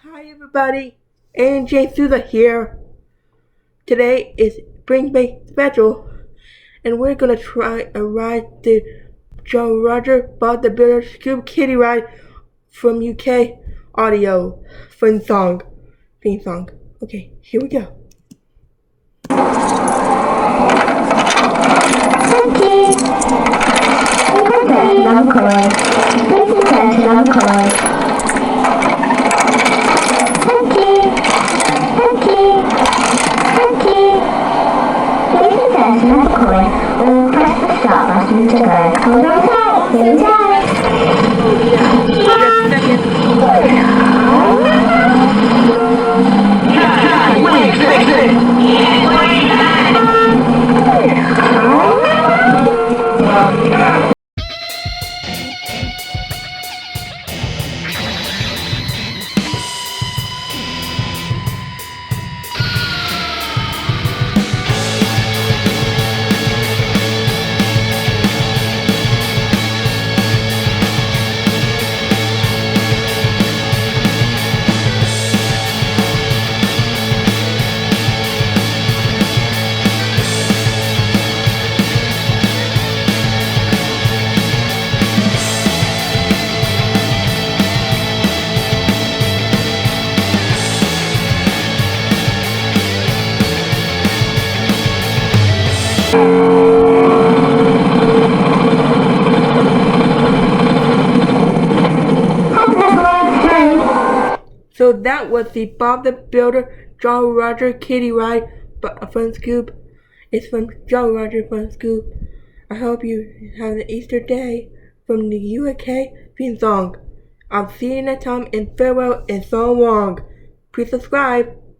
Hi everybody, AJ Souza here. Today is Spring Break Special, and we're gonna try a ride the Joe Roger Bob the Builder Scoop Kiddie ride from UK Audio theme song. Okay, here we go. Press the stop button to go. Hold on tight. Here we go. So that was the Bob the Builder Jolly Roger Kiddie ride Fun Scoop. It's from Jolly Roger Fun Scoop. I hope you have an Easter day from the UK theme song. I'll see you next time, and farewell and so long. Please subscribe.